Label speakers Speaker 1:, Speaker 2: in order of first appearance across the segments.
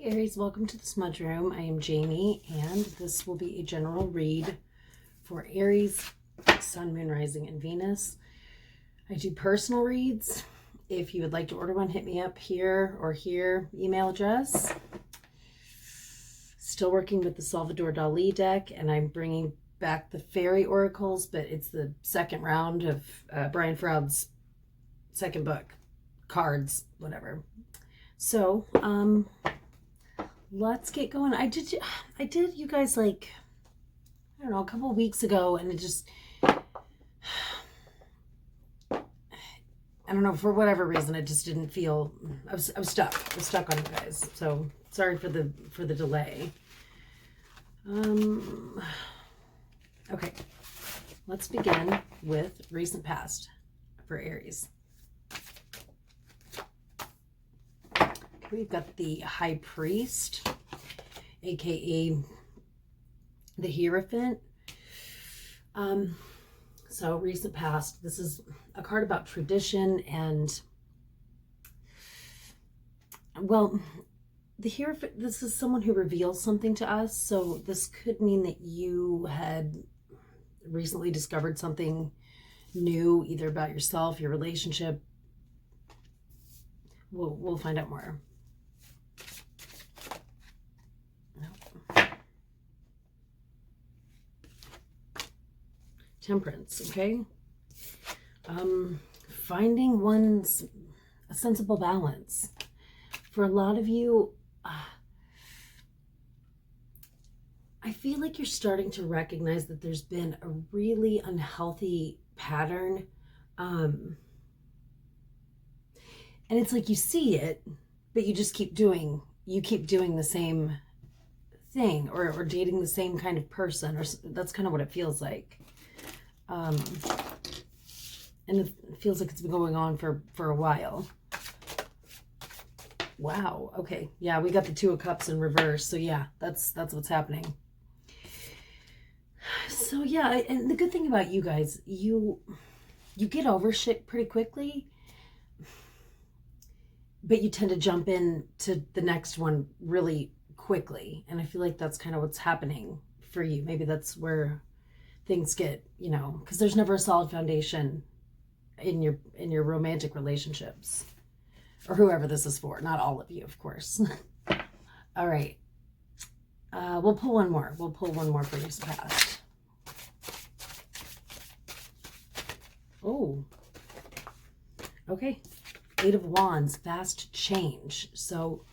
Speaker 1: Aries, welcome to the Smudge Room. I am Jamie, and this will be a general read for Aries, Sun, Moon, Rising, and Venus. I do personal reads. If you would like to order one, hit me up here or here. Email address. Still working with the Salvador Dali deck, and I'm bringing back the Fairy Oracles, but it's the second round of Brian Froud's second book. Cards, whatever. So, let's get going. I did you guys, like, I don't know, a couple of weeks ago, and it just, I don't know, for whatever reason, it just didn't feel, I was stuck. I was stuck on you guys. So sorry for the delay. Okay, let's begin with recent past for Aries. We've got the High Priest, aka the Hierophant. So recent past, this is a card about tradition and, well, the Hierophant, this is someone who reveals something to us. So this could mean that you had recently discovered something new, either about yourself, your relationship. We'll find out more. Temperance, okay? Finding a sensible balance. For a lot of you, I feel like you're starting to recognize that there's been a really unhealthy pattern. And it's like you see it, but you just keep doing the same thing or dating the same kind of person, or that's kind of what it feels like. And it feels like it's been going on for a while. Wow. Okay. Yeah, we got the Two of Cups in reverse. So yeah, that's what's happening. So yeah, and the good thing about you guys, you get over shit pretty quickly, but you tend to jump in to the next one really quickly. And I feel like that's kind of what's happening for you. Maybe that's where things get, because there's never a solid foundation in your romantic relationships, or whoever this is for. Not all of you, of course. All right. We'll pull one more. We'll pull one more for recent past. Oh. Okay. Eight of Wands, fast change. So,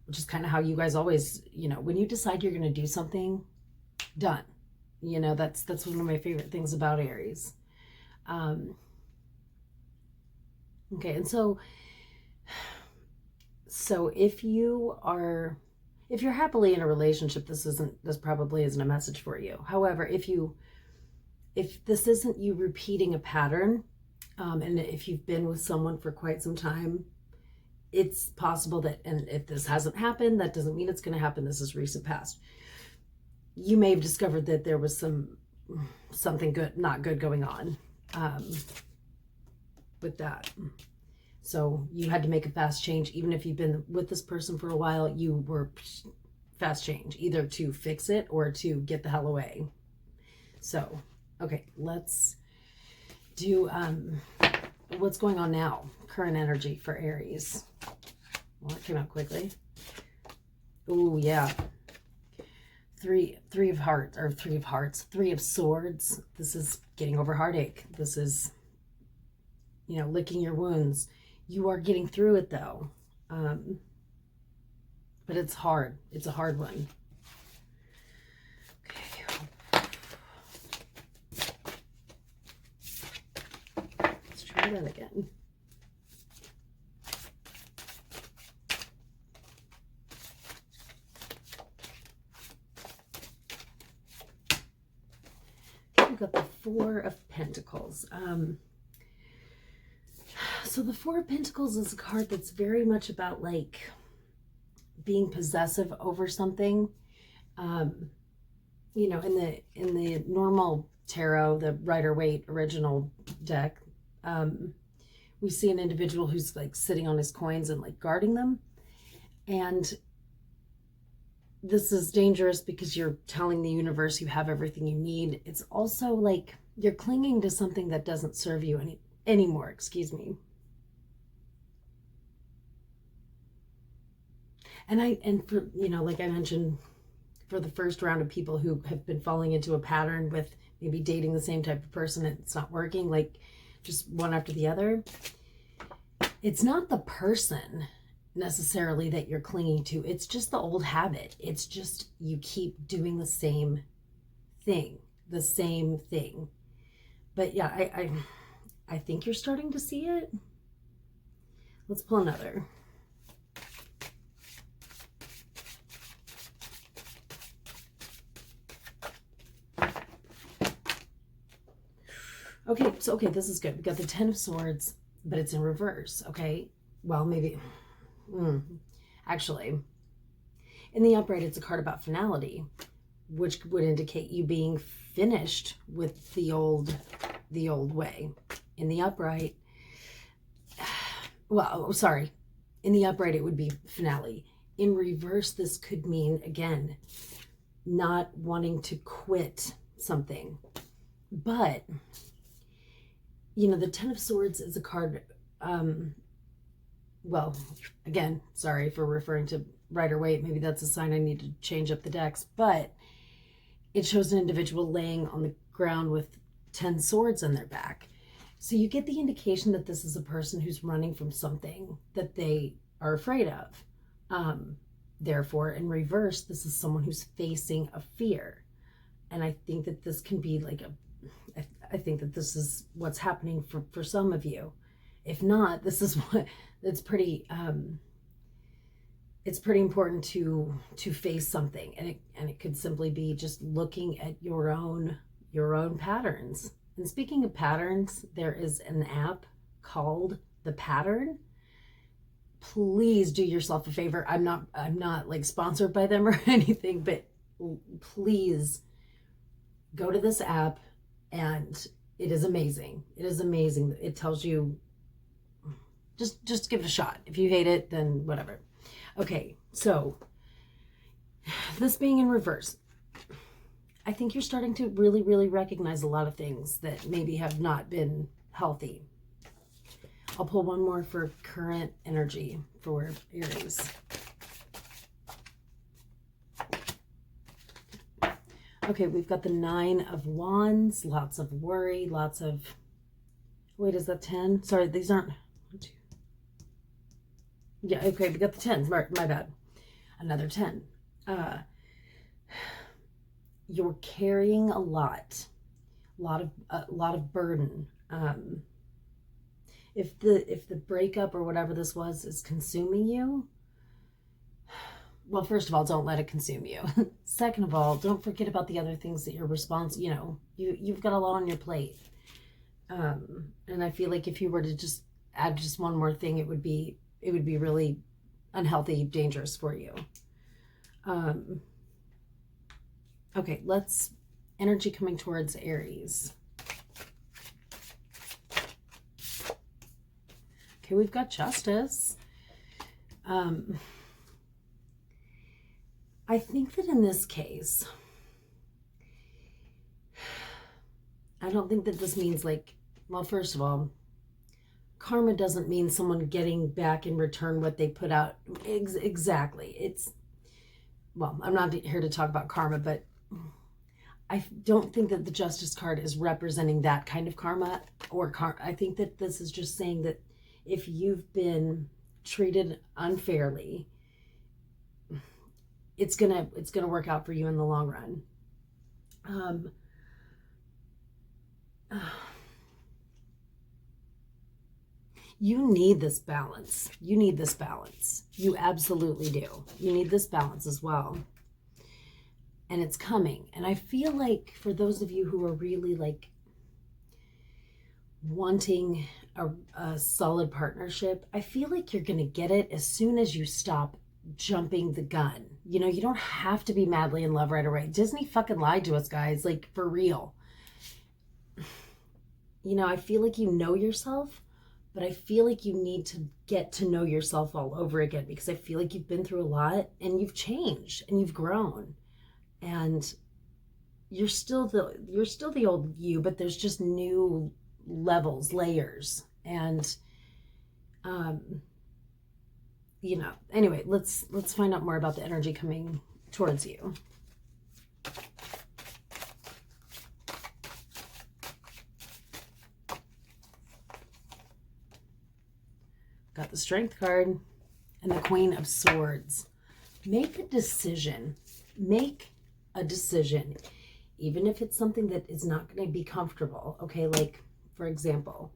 Speaker 1: which is kind of how you guys always, when you decide you're going to do something, done. That's one of my favorite things about Aries. Okay, and so if you're happily in a relationship, this probably isn't a message for you. However, if this isn't you repeating a pattern, and if you've been with someone for quite some time, it's possible that, and if this hasn't happened, that doesn't mean it's going to happen. This is recent past. You may have discovered that there was something good, not good going on with that. So you had to make a fast change. Even if you've been with this person for a while, you were fast change, either to fix it or to get the hell away. So, okay, let's do what's going on now. Current energy for Aries. Well, that came out quickly. Oh, yeah. Three of Swords. This is getting over heartache. This is, licking your wounds. You are getting through it, though. But it's hard. It's a hard one. Okay. Let's try that again. Got the Four of Pentacles. So the Four of Pentacles is a card that's very much about, like, being possessive over something. In the normal tarot, the Rider-Waite original deck, we see an individual who's, like, sitting on his coins and, like, guarding them. And this is dangerous because you're telling the universe you have everything you need. It's also like you're clinging to something that doesn't serve you anymore, excuse me. And for, like I mentioned, for the first round of people who have been falling into a pattern with maybe dating the same type of person and it's not working, like just one after the other, it's not the person necessarily that you're clinging to. It's just the old habit. It's just you keep doing the same thing. But yeah, I think you're starting to see it. Let's pull another. Okay, this is good. We got the Ten of Swords, but it's in reverse, okay? Well, maybe, actually, in the upright, it's a card about finality, which would indicate you being finished with the old way. In the upright, in the upright, it would be finale. In reverse, this could mean, again, not wanting to quit something. But the Ten of Swords is a card, well, again, sorry for referring to Rider-Waite. Maybe that's a sign I need to change up the decks, but it shows an individual laying on the ground with 10 swords in their back. So you get the indication that this is a person who's running from something that they are afraid of. Therefore, in reverse, this is someone who's facing a fear. And I think that this can be like I think that this is what's happening for some of you. If not, this is what it's pretty important to face something, and it could simply be just looking at your own patterns. And speaking of patterns, there is an app called The Pattern. Please do yourself a favor. I'm not like sponsored by them or anything, but please go to this app. And it is amazing. It is amazing. It tells you, just give it a shot. If you hate it, then whatever. Okay, so this being in reverse, I think you're starting to really, really recognize a lot of things that maybe have not been healthy. I'll pull one more for current energy for Aries. Okay, we've got the Nine of Wands, lots of worry, lots of, wait, is that 10? Sorry, these aren't, 1, 2. Yeah, okay, we got the 10s, my bad. Another 10. You're carrying a lot of burden. If the breakup or whatever this was is consuming you, well, first of all, don't let it consume you. Second of all, don't forget about the other things that you're responsible. You've got a lot on your plate. And I feel like if you were to just add just one more thing, it would be really unhealthy, dangerous for you. Okay, let's energy coming towards Aries. Okay, we've got Justice. I think that in this case, I don't think that this means like, well, first of all, karma doesn't mean someone getting back in return what they put out. Exactly. Well, I'm not here to talk about karma, but I don't think that the Justice card is representing that kind of karma I think that this is just saying that if you've been treated unfairly, it's gonna work out for you in the long run. You need this balance. You absolutely do. You need this balance as well. And it's coming. And I feel like for those of you who are really like wanting a solid partnership, I feel like you're going to get it as soon as you stop jumping the gun. You don't have to be madly in love right away. Disney fucking lied to us, guys, like for real. I feel like you know yourself, but I feel like you need to get to know yourself all over again, because I feel like you've been through a lot and you've changed and you've grown, and you're still the old you, but there's just new levels, layers, and you know, anyway, let's find out more about the energy coming towards you. Got the Strength card and the Queen of Swords. Make a decision. Make a decision, even if it's something that is not going to be comfortable. Okay, like, for example,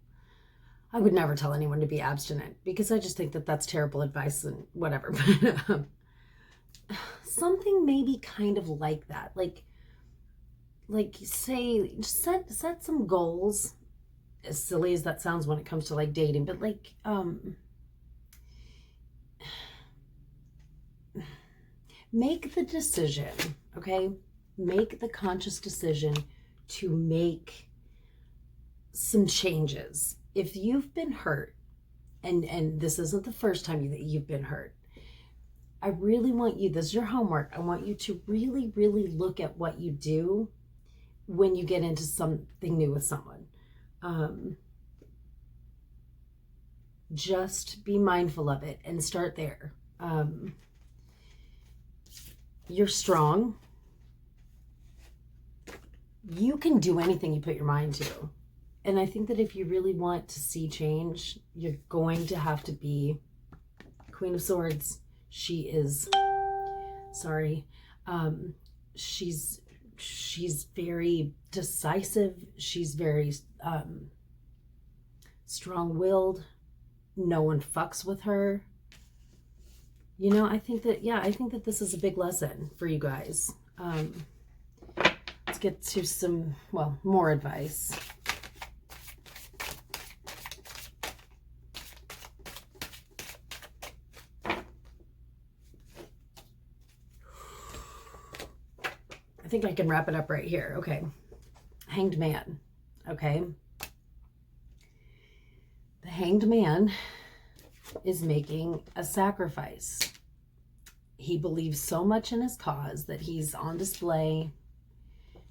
Speaker 1: I would never tell anyone to be abstinent, because I just think that that's terrible advice and whatever. But something maybe kind of like that. Like say, set some goals, as silly as that sounds when it comes to like dating, but like, make the decision, okay? Make the conscious decision to make some changes. If you've been hurt, and this isn't the first time that you've been hurt, I really want you, this is your homework, I want you to really, really look at what you do when you get into something new with someone. Just be mindful of it and start there. You're strong. You can do anything you put your mind to. And I think that if you really want to see change, you're going to have to be Queen of Swords. She is, sorry, she's very decisive. She's very strong-willed. No one fucks with her. You know, I think that this is a big lesson for you guys. Let's get to some, well, more advice. I think I can wrap it up right here. Okay. Hanged Man. Okay. The Hanged Man is making a sacrifice. He believes so much in his cause that he's on display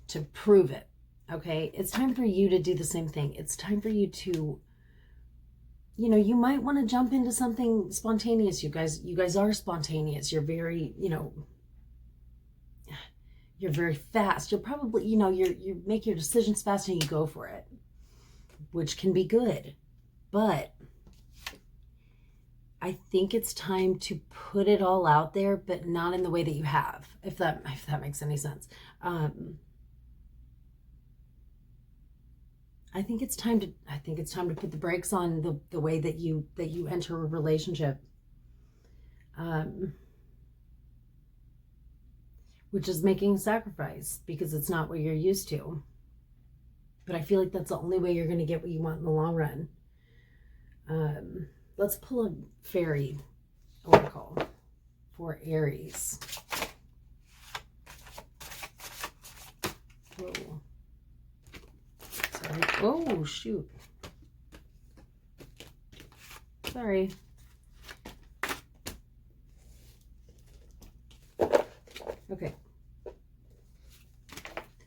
Speaker 1: to prove it. Okay. It's time for you to do the same thing. It's time for you to, you know, you might want to jump into something spontaneous. You guys are spontaneous. You're very, you know, you're very fast. You're probably, you know, you make your decisions fast and you go for it, which can be good. But I think it's time to put it all out there, but not in the way that you have, if that makes any sense. I think it's time to put the brakes on the way that you enter a relationship. Which is making a sacrifice, because it's not what you're used to. But I feel like that's the only way you're going to get what you want in the long run. Let's pull a fairy oracle for Aries. Whoa. Sorry. Oh, shoot. Sorry. Okay.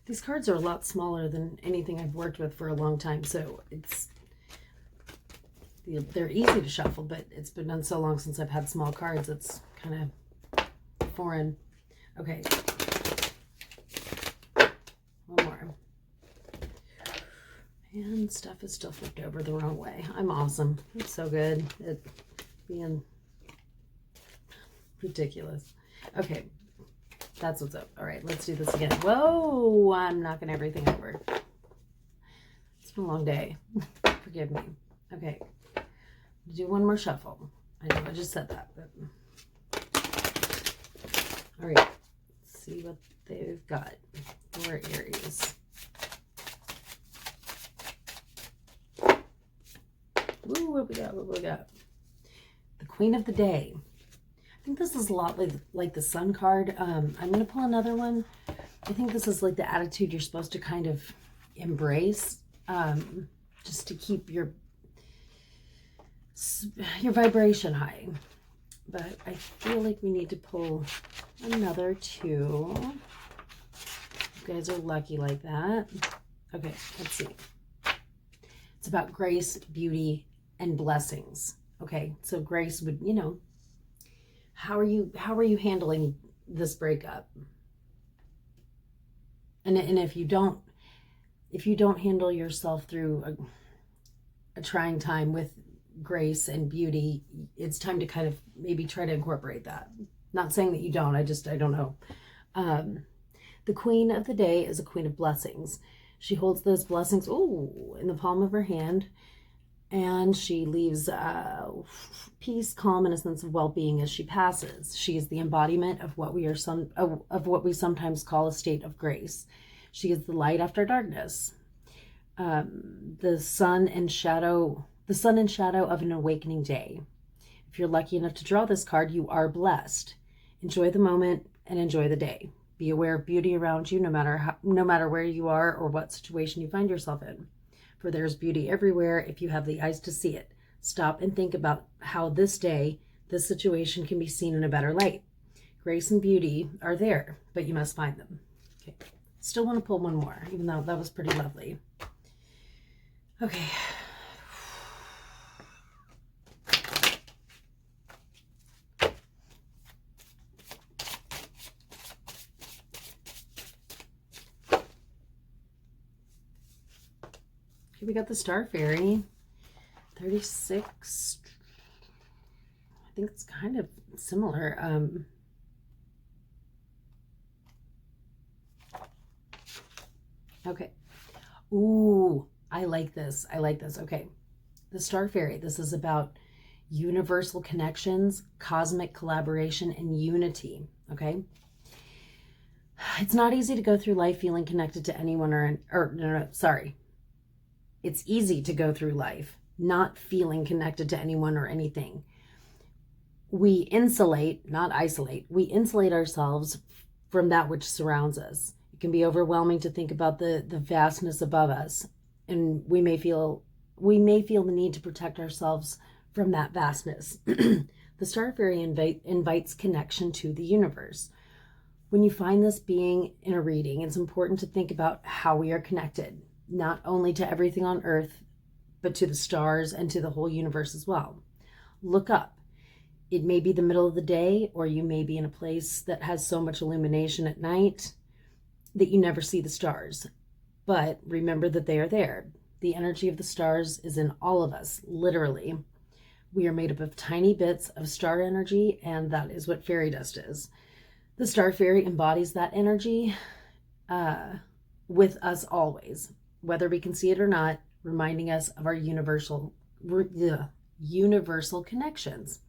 Speaker 1: These cards are a lot smaller than anything I've worked with for a long time, so they're easy to shuffle, but it's been done so long since I've had small cards, it's kind of foreign. Okay. One more. And stuff is still flipped over the wrong way. I'm awesome. It's so good at being ridiculous. Okay. That's what's up. All right, let's do this again. Whoa, I'm knocking everything over. It's been a long day. Forgive me. Okay, do one more shuffle. I know I just said that, but all right. Let's see what they've got for Aries. Ooh, what we got? What we got? The Queen of the Day. I think this is a lot like the Sun card. I'm going to pull another one. I think this is like the attitude you're supposed to kind of embrace, just to keep your your vibration high. But I feel like we need to pull another 2. You guys are lucky like that. Okay, let's see. It's about grace, beauty, and blessings. Okay, so grace would, you know, how are you handling this breakup? And if you don't handle yourself through a trying time with grace and beauty, it's time to kind of maybe try to incorporate that. Not saying that you don't, I don't know. The queen of the day is a queen of blessings. She holds those blessings, in the palm of her hand, and she leaves peace, calm, and a sense of well-being as she passes. She is the embodiment of what we sometimes call a state of grace. She is the light after darkness, the sun and shadow of an awakening day. If you're lucky enough to draw this card, you are blessed. Enjoy the moment and enjoy the day. Be aware of beauty around you, no matter where you are or what situation you find yourself in. For there's beauty everywhere if you have the eyes to see it. Stop and think about how this situation can be seen in a better light. Grace and beauty are there, but you must find them. Okay. Still want to pull one more, even though that was pretty lovely. Okay. We got the Star Fairy, 36. I think it's kind of similar. Okay. Ooh, I like this. Okay. The Star Fairy, this is about universal connections, cosmic collaboration, and unity. Okay. It's not easy to go through life feeling connected to anyone It's easy to go through life not feeling connected to anyone or anything. We insulate, not isolate, we insulate ourselves from that which surrounds us. It can be overwhelming to think about the vastness above us, and we may feel the need to protect ourselves from that vastness. The Star Fairy invites connection to the universe. When you find this being in a reading, it's important to think about how we are connected, not only to everything on Earth, but to the stars and to the whole universe as well. Look up. It may be the middle of the day, or you may be in a place that has so much illumination at night that you never see the stars. But remember that they are there. The energy of the stars is in all of us, literally. We are made up of tiny bits of star energy, and that is what fairy dust is. The Star Fairy embodies that energy with us always, whether we can see it or not, reminding us of our universal connections.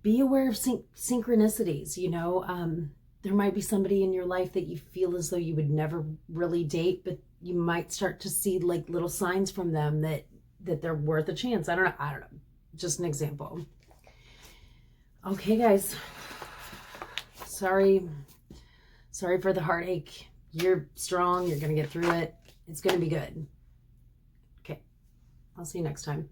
Speaker 1: Be aware of synchronicities. There might be somebody in your life that you feel as though you would never really date, but you might start to see like little signs from them that they're worth a chance. I don't know. Just an example. Okay, guys. Sorry for the heartache. You're strong. You're going to get through it. It's going to be good. Okay. I'll see you next time.